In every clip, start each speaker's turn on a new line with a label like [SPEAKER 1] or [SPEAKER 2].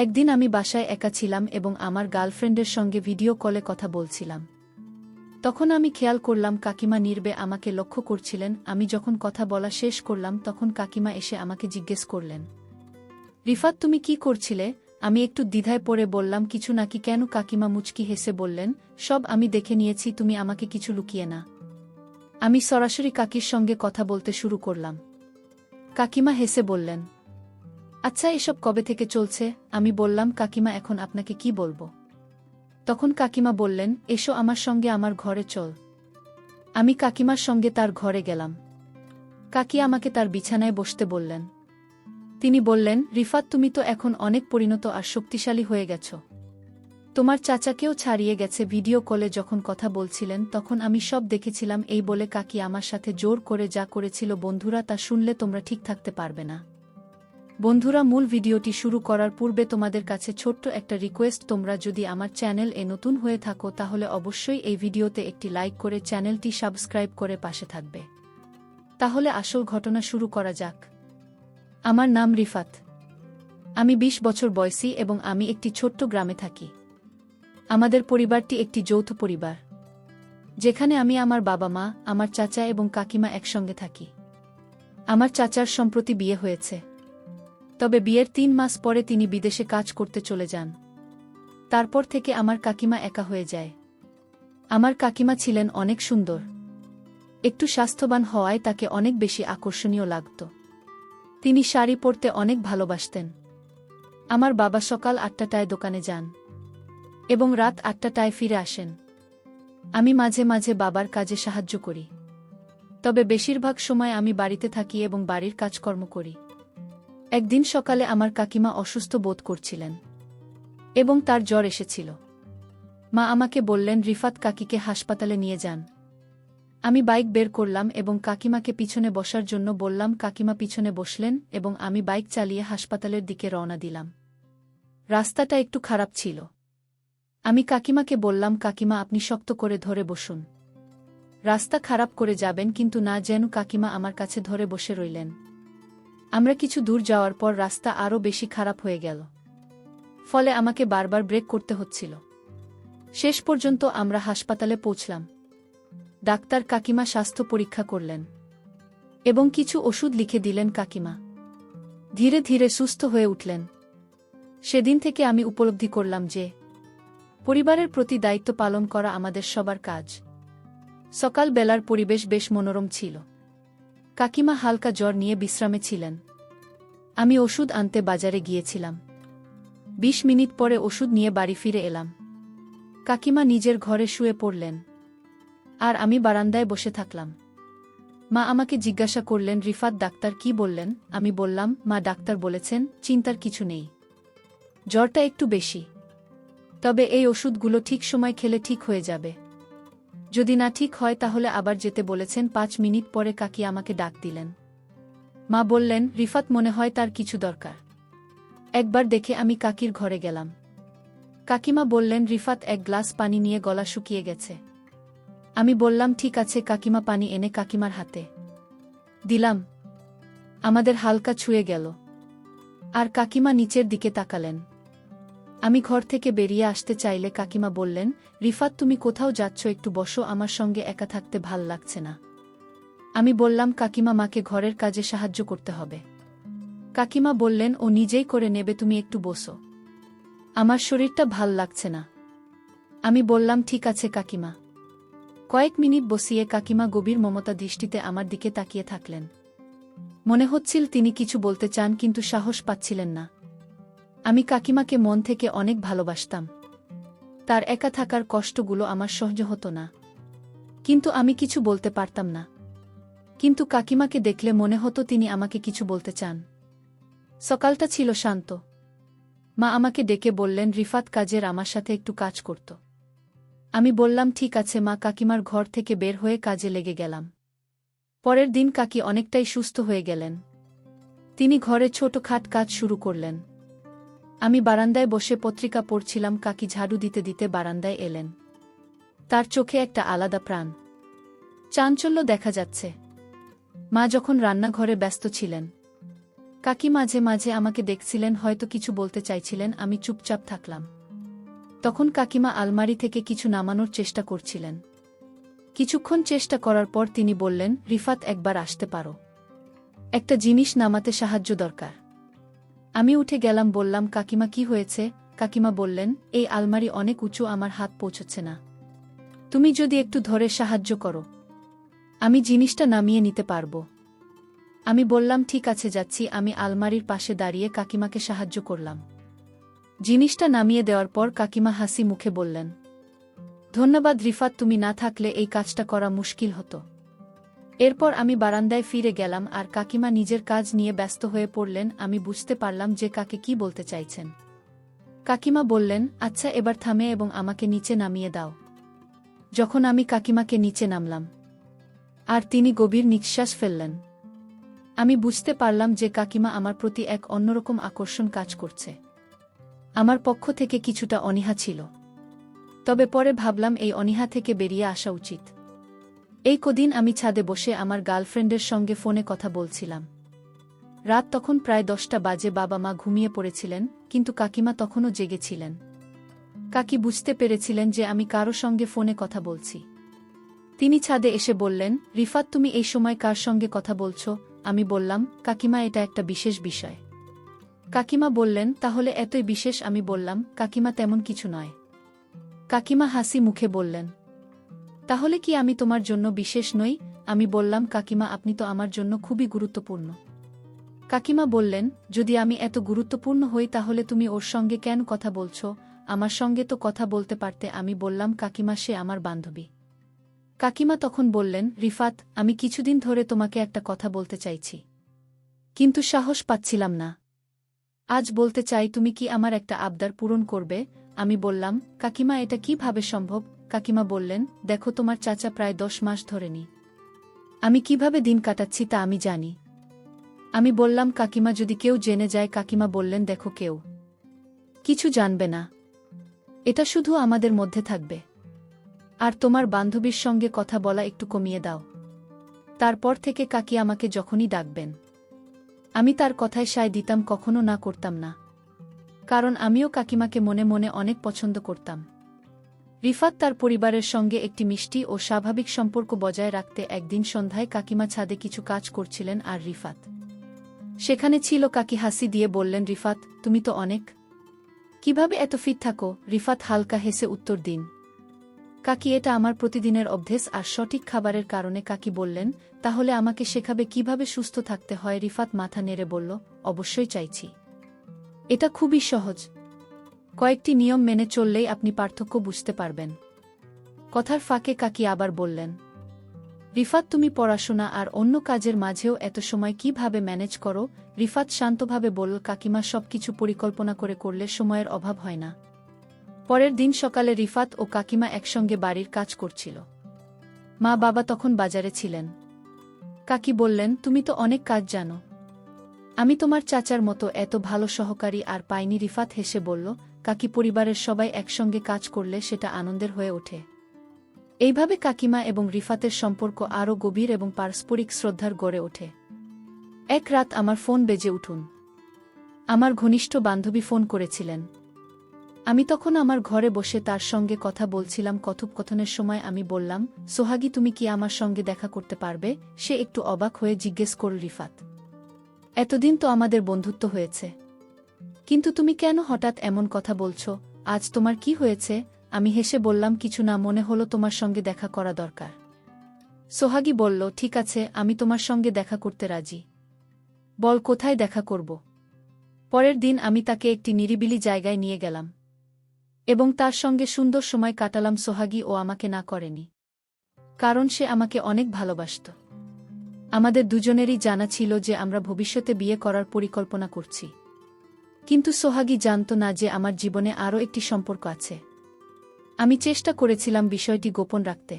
[SPEAKER 1] একদিন আমি বাসায় একা ছিলাম এবং আমার গার্লফ্রেন্ডের সঙ্গে ভিডিও কলে কথা বলছিলাম। তখন আমি খেয়াল করলাম কাকিমা নীরবে আমাকে লক্ষ্য করছিলেন। আমি যখন কথা বলা শেষ করলাম তখন কাকিমা এসে আমাকে জিজ্ঞেস করলেন, রিফাত তুমি কি করছিলে? আমি একটু দ্বিধায় পড়ে বললাম, কিছু নাকি। কেন? কাকিমা মুচকি হেসে বললেন, সব আমি দেখে নিয়েছি, তুমি আমাকে কিছু লুকিয়ে না। আমি সরাসরি কাকির সঙ্গে কথা বলতে শুরু করলাম। কাকিমা হেসে বললেন, আচ্ছা এসব কবে থেকে চলছে? আমি বললাম, কাকিমা এখন আপনাকে কি বলবো? তখন কাকিমা বললেন, এসো আমার সঙ্গে, আমার ঘরে চল। আমি কাকিমার সঙ্গে তার ঘরে গেলাম। কাকি আমাকে তার বিছানায় বসতে বললেন। তিনি বললেন, রিফাত তুমি তো এখন অনেক পরিণত আর শক্তিশালী হয়ে গেছ। তোমার চাচাকেও ছাড়িয়ে গেছে। ভিডিও কলে যখন কথা বলছিলেন তখন আমি সব দেখেছিলাম। এই বলে কাকি আমার সাথে জোর করে যা করেছিল, বন্ধুরা তা শুনলে তোমরা ঠিক থাকতে পারবে না। বন্ধুরা, মূল ভিডিওটি শুরু করার পূর্বে তোমাদের কাছে ছোট্ট একটা রিকোয়েস্ট, তোমরা যদি আমার চ্যানেল এ নতুন হয়ে থাকো তাহলে অবশ্যই এই ভিডিওতে একটি লাইক করে চ্যানেলটি সাবস্ক্রাইব করে পাশে থাকবে। তাহলে আসল ঘটনা শুরু করা যাক। আমার নাম রিফাত। আমি 20 বছর বয়সী এবং আমি একটি ছোট্ট গ্রামে থাকি। আমাদের পরিবারটি একটি যৌথ পরিবার, যেখানে আমি, আমার বাবা মা, আমার চাচা এবং কাকিমা একসঙ্গে থাকি। আমার চাচার সম্প্রতি বিয়ে হয়েছে, তবে বিয়ের 3 মাস পরে তিনি বিদেশে কাজ করতে চলে যান। তারপর থেকে আমার কাকিমা একা হয়ে যায়। আমার কাকিমা ছিলেন অনেক সুন্দর। একটু স্বাস্থ্যবান হওয়ায় তাকে অনেক বেশি আকর্ষণীয় লাগত। তিনি শাড়ি পরতে অনেক ভালোবাসতেন। আমার বাবা সকাল 8টায় দোকানে যান এবং রাত 8টায় ফিরে আসেন। আমি মাঝে মাঝে বাবার কাজে সাহায্য করি, তবে বেশিরভাগ সময় আমি বাড়িতে থাকি এবং বাড়ির কাজকর্ম করি। একদিন সকালে আমার কাকিমা অসুস্থ বোধ করছিলেন এবং তার জ্বর এসেছিল। মা আমাকে বললেন, রিফাত কাকিকে হাসপাতালে নিয়ে যান। আমি বাইক বের করলাম এবং কাকিমাকে পিছনে বসার জন্য বললাম। কাকিমা পিছনে বসলেন এবং আমি বাইক চালিয়ে হাসপাতালের দিকে রওনা দিলাম। রাস্তাটা একটু খারাপ ছিল। আমি কাকিমাকে বললাম, কাকিমা আপনি শক্ত করে ধরে বসুন। রাস্তা খারাপ করে যাবেন কিন্তু না। যেন কাকিমা আমার কাছে ধরে বসে রইলেন। আমরা কিছু দূর যাওয়ার পর রাস্তা আরও বেশি খারাপ হয়ে গেল, ফলে আমাকে বারবার ব্রেক করতে হচ্ছিল। শেষ পর্যন্ত আমরা হাসপাতালে পৌঁছলাম। ডাক্তার কাকিমা স্বাস্থ্য পরীক্ষা করলেন এবং কিছু ওষুধ লিখে দিলেন। কাকিমা ধীরে ধীরে সুস্থ হয়ে উঠলেন। সেদিন থেকে আমি উপলব্ধি করলাম যে পরিবারের প্রতি দায়িত্ব পালন করা আমাদের সবার কাজ। সকাল বেলার পরিবেশ বেশ মনোরম ছিল। কাকিমা হালকা জ্বর নিয়ে বিশ্রামে ছিলেন। আমি ওষুধ আনতে বাজারে গিয়েছিলাম। 20 মিনিট পরে ওষুধ নিয়ে বাড়ি ফিরে এলাম। কাকিমা নিজের ঘরে শুয়ে পড়লেন আর আমি বারান্দায় বসে থাকলাম। মা আমাকে জিজ্ঞাসা করলেন, রিফাত ডাক্তার কি বললেন? আমি বললাম, মা ডাক্তার বলেছেন চিন্তার কিছু নেই, জ্বরটা একটু বেশি, তবে এই ওষুধগুলো ঠিক সময় খেলে ঠিক হয়ে যাবে। যদি না ঠিক হয় তাহলে আবার যেতে বলেছেন। 5 মিনিট পরে কাকি আমাকে ডাক দিলেন। মা বললেন, রিফাত মনে হয় তার কিছু দরকার, একবার দেখে। আমি কাকির ঘরে গেলাম। কাকিমা বললেন, রিফাত 1 গ্লাস পানি নিয়ে, গলা শুকিয়ে গেছে। আমি বললাম, ঠিক আছে। কাকিমা পানি এনে কাকিমার হাতে দিলাম। আমাদের হালকা ছুঁয়ে গেল আর কাকিমা নিচের দিকে তাকালেন। আমি ঘর থেকে বেরিয়ে আসতে চাইলে কাকিমা বললেন, রিফাত তুমি কোথাও যাচ্ছ? একটু বসো, আমার সঙ্গে একা থাকতে ভাল লাগছে না। আমি বললাম, কাকিমা মাকে ঘরের কাজে সাহায্য করতে হবে। কাকিমা বললেন, ও নিজেই করে নেবে, তুমি একটু বসো, আমার শরীরটা ভাল লাগছে না। আমি বললাম, ঠিক আছে কাকিমা। কয়েক মিনিট বসিয়ে কাকিমা গভীর মমতা দৃষ্টিতে আমার দিকে তাকিয়ে থাকলেন। মনে হচ্ছিল তিনি কিছু বলতে চান কিন্তু সাহস পাচ্ছিলেন না। আমি কাকিমাকে মন থেকে অনেক ভালোবাসতাম। তার একা থাকার কষ্টগুলো আমার সহ্য হতো না, কিন্তু আমি কিছু বলতে পারতাম না। কিন্তু কাকিমাকে দেখলে মনে হতো তিনি আমাকে কিছু বলতে চান। সকালটা ছিল শান্ত। মা আমাকে ডেকে বললেন, রিফাত কাজের আমার সাথে একটু কাজ করত। আমি বললাম, ঠিক আছে মা। কাকিমার ঘর থেকে বের হয়ে কাজে লেগে গেলাম। পরের দিন কাকি অনেকটাই সুস্থ হয়ে গেলেন। তিনি ঘরে ছোটখাট কাজ শুরু করলেন। আমি বারান্দায় বসে পত্রিকা পড়ছিলাম। কাকি ঝাড়ু দিতে দিতে বারান্দায় এলেন। তার চোখে একটা আলাদা প্রাণ, চাঞ্চল্য দেখা যাচ্ছে। মা যখন রান্নাঘরে ব্যস্ত ছিলেন কাকি মাঝে মাঝে আমাকে দেখছিলেন, হয়তো কিছু বলতে চাইছিলেন, আমি চুপচাপ থাকলাম। তখন কাকিমা আলমারি থেকে কিছু নামানোর চেষ্টা করছিলেন। কিছুক্ষণ চেষ্টা করার পর তিনি বললেন, রিফাত, একবার আসতে পারো? একটা জিনিস নামাতে সাহায্য দরকার। আমি উঠে গেলাম, বললাম, কাকিমা কি হয়েছে? কাকিমা বললেন, এই আলমারি অনেক উঁচু, আমার হাত পৌঁছচ্ছে না। তুমি যদি একটু ধরে সাহায্য করো, আমি জিনিসটা নামিয়ে নিতে পারব। আমি বললাম, ঠিক আছে, যাচ্ছি। আমি আলমারির পাশে দাঁড়িয়ে কাকিমাকে সাহায্য করলাম। জিনিসটা নামিয়ে দেওয়ার পর কাকিমা হাসি মুখে বললেন, ধন্যবাদ রিফাত, তুমি না থাকলে এই কাজটা করা মুশকিল হতো। এরপর আমি বারান্দায় ফিরে গেলাম আর কাকিমা নিজের কাজ নিয়ে ব্যস্ত হয়ে পড়লেন। আমি বুঝতে পারলাম যে কাকে কি বলতে চাইছেন। কাকিমা বললেন, আচ্ছা, এবার থামে এবং আমাকে নিচে নামিয়ে দাও। যখন আমি কাকিমাকে নিচে নামলাম আর তিনি গভীর নিঃশ্বাস ফেললেন, আমি বুঝতে পারলাম যে কাকিমা আমার প্রতি এক অন্যরকম আকর্ষণ কাজ করছে। আমার পক্ষ থেকে কিছুটা অনীহা ছিল, তবে পরে ভাবলাম এই অনীহা থেকে বেরিয়ে আসা উচিত। এই কদিন আমি ছাদে বসে আমার গার্লফ্রেন্ডের সঙ্গে ফোনে কথা বলছিলাম। রাত তখন প্রায় 10টা বাজে। বাবা মা ঘুমিয়ে পড়েছিলেন, কিন্তু কাকিমা তখনও জেগেছিলেন। কাকি বুঝতে পেরেছিলেন যে আমি কারো সঙ্গে ফোনে কথা বলছি। তিনি ছাদে এসে বললেন, রিফাত, তুমি এই সময় কার সঙ্গে কথা বলছো? আমি বললাম, কাকিমা, এটা একটা বিশেষ বিষয়। কাকিমা বললেন, তাহলে এতই বিশেষ? আমি বললাম, কাকিমা, তেমন কিছু নয়। কাকিমা হাসি মুখে বললেন, তাহলে কি আমি তোমার জন্য বিশেষ নই? আমি বললাম, কাকিমা, আপনি তো আমার জন্য খুবই গুরুত্বপূর্ণ। কাকিমা বললেন, যদি আমি এত গুরুত্বপূর্ণ হই তাহলে তুমি ওর সঙ্গে কেন কথা বলছো? আমার সঙ্গে তো কথা বলতে পারতে। আমি বললাম, কাকিমা, সে আমার বান্ধবী। কাকিমা তখন বললেন, রিফাত, আমি কিছুদিন ধরে তোমাকে একটা কথা বলতে চাইছি, কিন্তু সাহস পাচ্ছিলাম না। আজ বলতে চাই, তুমি কি আমার একটা আবদার পূরণ করবে? আমি বললাম, কাকিমা, এটা কিভাবে সম্ভব? কাকিমা বললেন, দেখো, তোমার চাচা প্রায় 10 মাস ধরে নি আমি কিভাবে দিন কাটাচ্ছি তা আমি জানি। আমি বললাম, কাকিমা, যদি কেউ জেনে যায়? কাকিমা বললেন, দেখো, কেউ কিছু জানবে না, এটা শুধু আমাদের মধ্যে থাকবে। আর তোমার বান্ধবীর সঙ্গে কথা বলা একটু কমিয়ে দাও। তারপর থেকে কাকি আমাকে যখনই ডাকবেন আমি তার কথায় সায় দিতাম, কখনো না করতাম না, কারণ আমিও কাকিমাকে মনে মনে অনেক পছন্দ করতাম। রিফাত তার পরিবারের সঙ্গে একটি মিষ্টি ও স্বাভাবিক সম্পর্ক বজায় রাখতে একদিন সন্ধ্যায় কাকিমা ছাদে কিছু কাজ করছিলেন আর রিফাত সেখানে ছিল। কাকি হাসি দিয়ে বললেন, রিফাত, তুমি তো অনেক, কিভাবে এত ফিট থাকো? রিফাত হালকা হেসে উত্তর দিন, কাকি, এটা আমার প্রতিদিনের অভ্যেস আর সঠিক খাবারের কারণে। কাকি বললেন, তাহলে আমাকে শেখাবে কিভাবে সুস্থ থাকতে হয়? রিফাত মাথা নেড়ে বলল, অবশ্যই চাইছি। এটা খুবই সহজ, কয়েকটি নিয়ম মেনে চললেই আপনি পার্থক্য বুঝতে পারবেন। কথার ফাঁকে কাকি আবার বললেন, রিফাত, তুমি পড়াশোনা আর অন্য কাজের মাঝেও এত সময় কিভাবে ম্যানেজ করো? রিফাত শান্তভাবে বলল, কাকিমা, সবকিছু পরিকল্পনা করে করলে সময়ের অভাব হয় না। পরের দিন সকালে রিফাত ও কাকিমা একসঙ্গে বাড়ির কাজ করছিল। মা বাবা তখন বাজারে ছিলেন। কাকি বললেন, তুমি তো অনেক কাজ জানো, আমি তোমার চাচার মতো এত ভালো সহকারী আর পাইনি। রিফাত হেসে বলল, কাকি, পরিবারের সবাই একসঙ্গে কাজ করলে সেটা আনন্দের হয়ে ওঠে। এইভাবে কাকিমা এবং রিফাতের সম্পর্ক আরও গভীর এবং পারস্পরিক শ্রদ্ধার গড়ে ওঠে। এক রাত আমার ফোন বেজে উঠুন। আমার ঘনিষ্ঠ বান্ধবী ফোন করেছিলেন। আমি তখন আমার ঘরে বসে তার সঙ্গে কথা বলছিলাম। কথোপকথনের সময় আমি বললাম, সোহাগী, তুমি কি আমার সঙ্গে দেখা করতে পারবে? সে একটু অবাক হয়ে জিজ্ঞেস করল, রিফাত, এতদিন তো আমাদের বন্ধুত্ব হয়েছে, কিন্তু তুমি কেন হঠাৎ এমন কথা বলছো? আজ তোমার কি হয়েছে? আমি হেসে বললাম, কিছু না, মনে হলো তোমার সঙ্গে দেখা করা দরকার। সোহাগী বলল, ঠিক আছে, আমি তোমার সঙ্গে দেখা করতে রাজি। বল, কোথায় দেখা করব? পরের দিন আমি তাকে একটি নিরিবিলি জায়গায় নিয়ে গেলাম এবং তার সঙ্গে সুন্দর সময় কাটালাম। সোহাগী ও আমাকে না করেনি, কারণ সে আমাকে অনেক ভালোবাসত। আমাদের দুজনেরই জানা ছিল যে আমরা ভবিষ্যতে বিয়ে করার পরিকল্পনা করছি, কিন্তু সোহাগী জানত না যে আমার জীবনে আরও একটি সম্পর্ক আছে। আমি চেষ্টা করেছিলাম বিষয়টি গোপন রাখতে।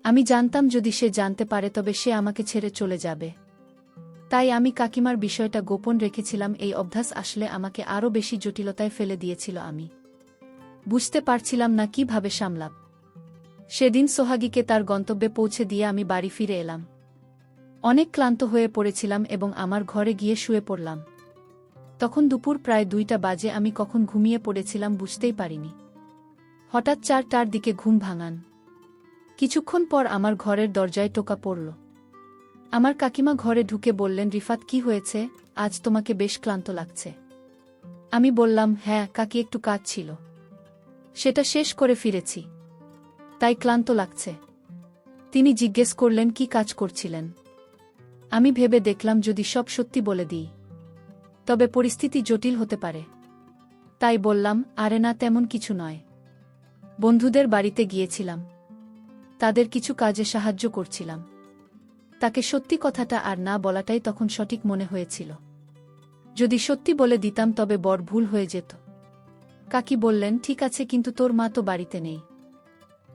[SPEAKER 1] আমি জানতাম যদি সে জানতে পারে তবে সে আমাকে ছেড়ে চলে যাবে। তাই আমি কাকিমার বিষয়টা গোপন রেখেছিলাম। এই অভ্যাস আসলে আমাকে আরও বেশি জটিলতায় ফেলে দিয়েছিল। আমি বুঝতে পারছিলাম না কিভাবে সামলাব। সেদিন সোহাগীকে তার গন্তব্যে পৌঁছে দিয়ে আমি বাড়ি ফিরে এলাম। অনেক ক্লান্ত হয়ে পড়েছিলাম এবং আমার ঘরে গিয়ে শুয়ে পড়লাম। তখন দুপুর প্রায় 2টা বাজে। আমি কখন ঘুমিয়ে পড়েছিলাম বুঝতেই পারিনি। হঠাৎ 4টার দিকে ঘুম ভাঙান। কিছুক্ষণ পর আমার ঘরের দরজায় টোকা পড়ল। আমার কাকিমা ঘরে ঢুকে বললেন, রিফাত, কি হয়েছে? আজ তোমাকে বেশ ক্লান্ত লাগছে। আমি বললাম, হ্যাঁ কাকি, একটু কাজ ছিল, সেটা শেষ করে ফিরেছি, তাই ক্লান্ত লাগছে। তিনি জিজ্ঞেস করলেন, কি কাজ করছিলেন? আমি ভেবে দেখলাম যদি সব সত্যি বলে দিই তবে পরিস্থিতি জটিল হতে পারে। তাই বললাম, আরে না, তেমন কিছু নয়। বন্ধুদের বাড়িতে গিয়েছিলাম, তাদের কিছু কাজে সাহায্য করছিলাম। তাকে সত্যি কথাটা আর না বলাটাই তখন সঠিক মনে হয়েছিল। যদি সত্যি বলে দিতাম তবে বড় ভুল হয়ে যেত। কাকি বললেন, ঠিক আছে, কিন্তু তোর মা তো বাড়িতে নেই,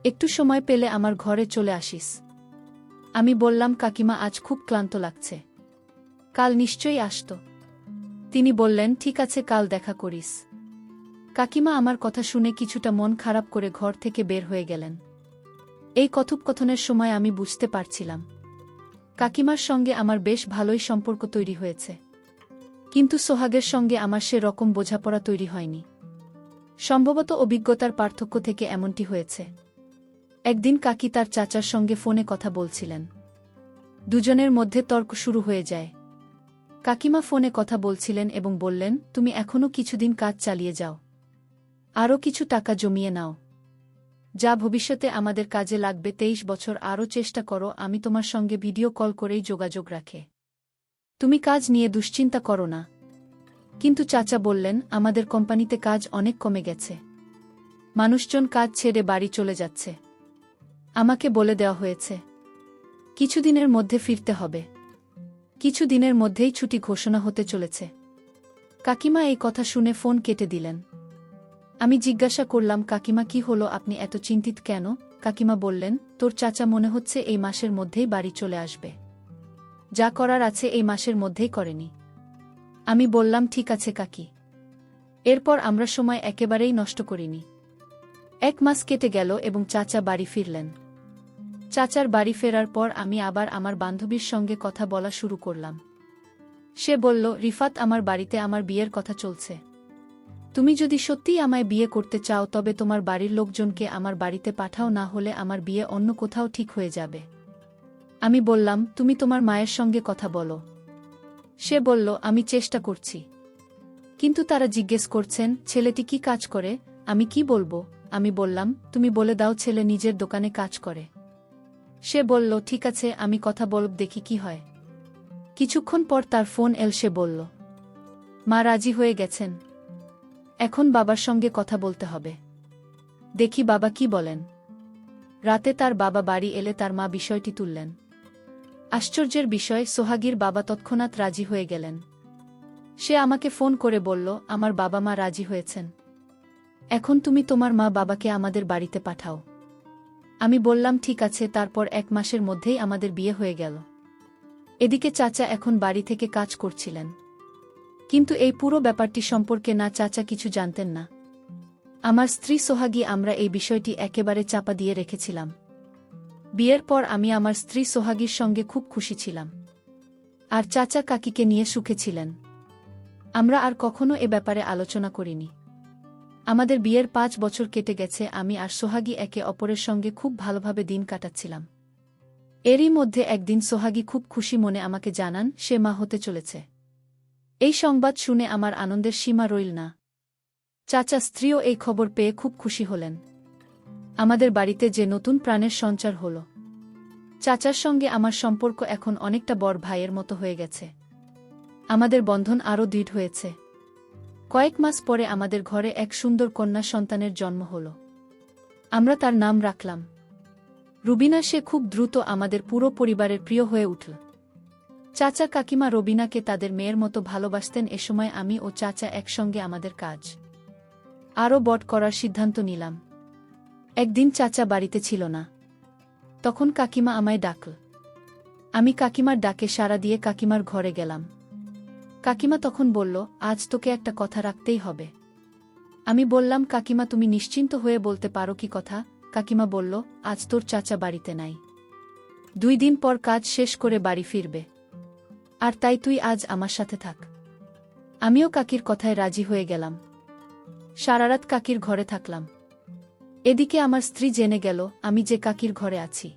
[SPEAKER 1] একটু সময় পেলে আমার ঘরে চলে আসিস। আমি বললাম, কাকিমা, আজ খুব ক্লান্ত লাগছে, কাল নিশ্চয়ই আসতো। তিনি বললেন, ঠিক আছে, কাল দেখা করিস। কাকিমা আমার কথা শুনে কিছুটা মন খারাপ করে ঘর থেকে বের হয়ে গেলেন। এই কথোপকথনের সময় আমি বুঝতে পারছিলাম কাকিমার সঙ্গে আমার বেশ ভালোই সম্পর্ক তৈরি হয়েছে, কিন্তু সোহাগের সঙ্গে আমার সে রকম বোঝাপড়া তৈরি হয়নি। সম্ভবত অভিজ্ঞতার পার্থক্য থেকে এমনটি হয়েছে। একদিন কাকি তার চাচার সঙ্গে ফোনে কথা বলছিলেন। দুজনের মধ্যে তর্ক শুরু হয়ে যায়। কাকিমা ফোনে কথা বলছিলেন এবং বললেন, তুমি এখনও কিছুদিন কাজ চালিয়ে যাও, আরও কিছু টাকা জমিয়ে নাও, যা ভবিষ্যতে আমাদের কাজে লাগবে। 23 বছর আরও চেষ্টা করো, আমি তোমার সঙ্গে ভিডিও কল করেই যোগাযোগ রাখে। তুমি কাজ নিয়ে দুশ্চিন্তা করো না। কিন্তু চাচা বললেন, আমাদের কোম্পানিতে কাজ অনেক কমে গেছে, মানুষজন কাজ ছেড়ে বাড়ি চলে যাচ্ছে। আমাকে বলে দেওয়া হয়েছে কিছুদিনের মধ্যে ফিরতে হবে, কিছুদিনের মধ্যেই ছুটি ঘোষণা হতে চলেছে। কাকিমা এই কথা শুনে ফোন কেটে দিলেন। আমি জিজ্ঞাসা করলাম, কাকিমা, কি হলো, আপনি এত চিন্তিত কেন? কাকিমা বললেন, তোর চাচা মনে হচ্ছে এই মাসের মধ্যেই বাড়ি চলে আসবে, যা করার আছে এই মাসের মধ্যেই করেনি। আমি বললাম, ঠিক আছে কাকি। এরপর আমরা সময় একেবারেই নষ্ট করিনি। 1 মাস কেটে গেল এবং চাচা বাড়ি ফিরলেন। চাচার বাড়ি ফেরার পর আমি আবার আমার বান্ধবীর সঙ্গে কথা বলা শুরু করলাম। সে বলল, রিফাত, আমার বাড়িতে আমার বিয়ের কথা চলছে। তুমি যদি সত্যিই আমায় বিয়ে করতে চাও তবে তোমার বাড়ির লোকজনকে আমার বাড়িতে পাঠাও, না হলে আমার বিয়ে অন্য কোথাও ঠিক হয়ে যাবে। আমি বললাম, তুমি তোমার মায়ের সঙ্গে কথা বলো। সে বলল, আমি চেষ্টা করছি, কিন্তু তারা জিজ্ঞেস করছেন ছেলেটি কি কাজ করে। আমি কি বলবো? আমি বললাম, তুমি বলে দাও ছেলে নিজের দোকানে কাজ করে। সে বলল, ঠিক আছে, আমি কথা বলব, দেখি কি হয়। কিছুক্ষণ পর তার ফোন এল। সে বলল, মা রাজি হয়ে গেছেন, এখন বাবার সঙ্গে কথা বলতে হবে, দেখি বাবা কি বলেন। রাতে তার বাবা বাড়ি এলে তার মা বিষয়টি তুললেন। আশ্চর্যের বিষয়, সোহাগীর বাবা তৎক্ষণাৎ রাজি হয়ে গেলেন। সে আমাকে ফোন করে বলল, আমার বাবা মা রাজি হয়েছেন, এখন তুমি তোমার মা বাবাকে আমাদের বাড়িতে পাঠাও। আমি বললাম, ঠিক আছে। তারপর 1 মাসের মধ্যেই আমাদের বিয়ে হয়ে গেল। এদিকে চাচা এখন বাড়ি থেকে কাজ করছিলেন, কিন্তু এই পুরো ব্যাপারটি সম্পর্কে না চাচা কিছু জানতেন না। আমার স্ত্রী সোহাগী, আমরা এই বিষয়টি একেবারে চাপা দিয়ে রেখেছিলাম। বিয়ের পর আমি আমার স্ত্রী সোহাগীর সঙ্গে খুব খুশি ছিলাম, আর চাচা কাকিকে নিয়ে সুখে ছিলেন। আমরা আর কখনো এ ব্যাপারে আলোচনা করিনি। আমাদের বিয়ের 5 বছর কেটে গেছে। আমি আর সোহাগী একে অপরের সঙ্গে খুব ভালোভাবে দিন কাটাচ্ছিলাম। এরই মধ্যে একদিন সোহাগী খুব খুশি মনে আমাকে জানান সে মা হতে চলেছে। এই সংবাদ শুনে আমার আনন্দের সীমা রইল না। চাচা স্ত্রীও এই খবর পেয়ে খুব খুশি হলেন। আমাদের বাড়িতে যে নতুন প্রাণের সঞ্চার হল। চাচার সঙ্গে আমার সম্পর্ক এখন অনেকটা বড় ভাইয়ের মতো হয়ে গেছে। আমাদের বন্ধন আরও দৃঢ় হয়েছে। কয়েক মাস পরে আমাদের ঘরে এক সুন্দর কন্যা সন্তানের জন্ম হল। আমরা তার নাম রাখলাম রুবিনা। সে খুব দ্রুত আমাদের পুরো পরিবারের প্রিয় হয়ে উঠল। চাচা কাকিমা রবিনাকে তাদের মেয়ের মতো ভালোবাসতেন। এ সময় আমি ও চাচা একসঙ্গে আমাদের কাজ আরও বড় করার সিদ্ধান্ত নিলাম। একদিন চাচা বাড়িতে ছিল না, তখন কাকিমা আমায় ডাকল। আমি কাকিমার ডাকে সাড়া দিয়ে কাকিমার ঘরে গেলাম। কাকিমা তখন বলল, আজ তোকে একটা কথা রাখতেই হবে। আমি বললাম, কাকিমা, তুমি নিশ্চিন্ত হয়ে বলতে পারো কি কথা? কাকিমা বলল, আজ তোর চাচা বাড়িতে নাই, 2 দিন পর কাজ শেষ করে বাড়ি ফিরবে। আর তাই তুই আজ আমার সাথে থাক। আমিও কাকির কথায় রাজি হয়ে গেলাম। সারারাত কাকির ঘরে থাকলাম। এদিকে আমার স্ত্রী জেনে গেল আমি যে কাকির ঘরে আছি।